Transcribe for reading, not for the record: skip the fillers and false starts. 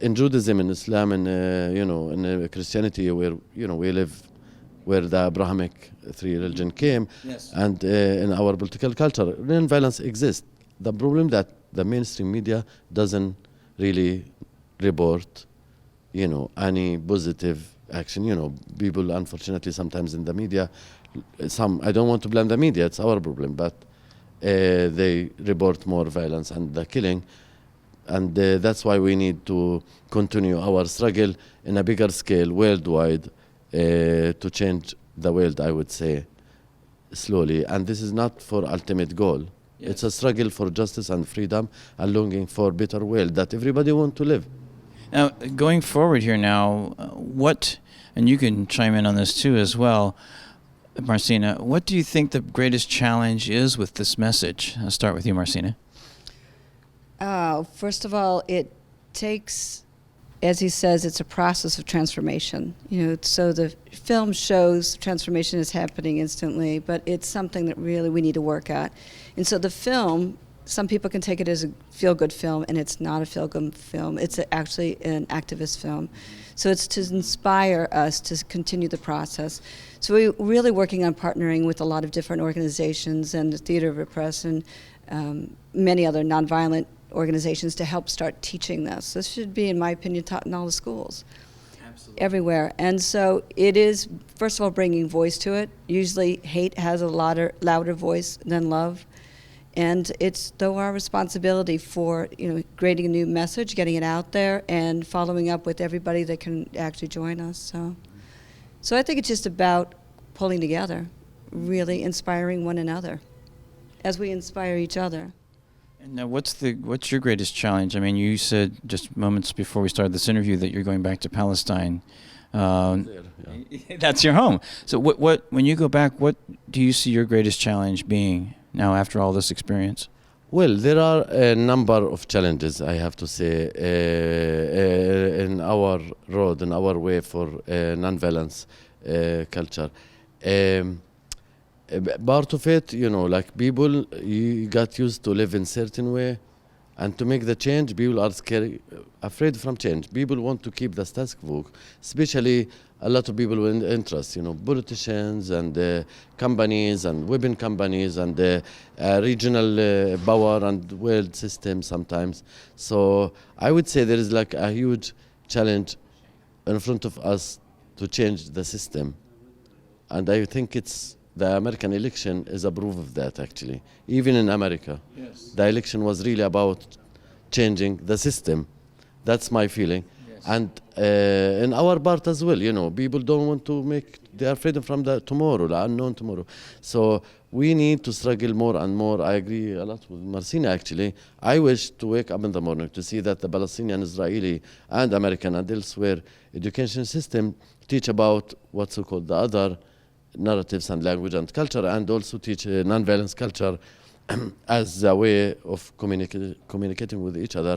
in Judaism, in Islam, and in Christianity, where we live, where the Abrahamic three religion came, Yes. and in our political culture, non-violence exists. The problem that the mainstream media doesn't really report, any positive action. People, unfortunately, sometimes in the media, I don't want to blame the media, it's our problem, but they report more violence and the killing. And that's why we need to continue our struggle in a bigger scale, worldwide, to change the world, I would say, slowly. And this is not for ultimate goal. Yes. It's a struggle for justice and freedom and longing for better world that everybody want to live. Now, going forward here now, and you can chime in on this too as well, Marcina, what do you think the greatest challenge is with this message? I'll start with you, Marcina. First of all, it takes, as he says, it's a process of transformation. So the film shows transformation is happening instantly, but it's something that really we need to work at. And so the film, some people can take it as a feel-good film, and it's not a feel-good film. It's actually an activist film. So it's to inspire us to continue the process. So we're really working on partnering with a lot of different organizations and the Theater of Press and many other nonviolent organizations to help start teaching this. This should be, in my opinion, taught in all the schools. Absolutely. Everywhere. And so it is, first of all, bringing voice to it. Usually hate has a louder voice than love. And it's though our responsibility for creating a new message, getting it out there, and following up with everybody that can actually join us. So I think it's just about pulling together, really inspiring one another as we inspire each other. And now, what's your greatest challenge? I mean, you said just moments before we started this interview that you're going back to Palestine. That's your home. So when you go back, what do you see your greatest challenge being now after all this experience? Well, there are a number of challenges, I have to say, in our road, in our way for non-violence culture. Part of it, like people, you got used to live in certain way, and to make the change, people are afraid from change. People want to keep the status quo, especially a lot of people with interest, politicians and companies and weapon companies and regional power and world system sometimes. So I would say there is like a huge challenge in front of us to change the system. And I think the American election is a proof of that, actually. Even in America, yes. The election was really about changing the system. That's my feeling. Yes. And in our part as well, people don't want to they are afraid from the tomorrow, the unknown tomorrow. So we need to struggle more and more. I agree a lot with Marcina, actually. I wish to wake up in the morning to see that the Palestinian, Israeli, and American and elsewhere education system teach about what's so-called the other narratives and language and culture, and also teach non-violence culture as a way of communicating with each other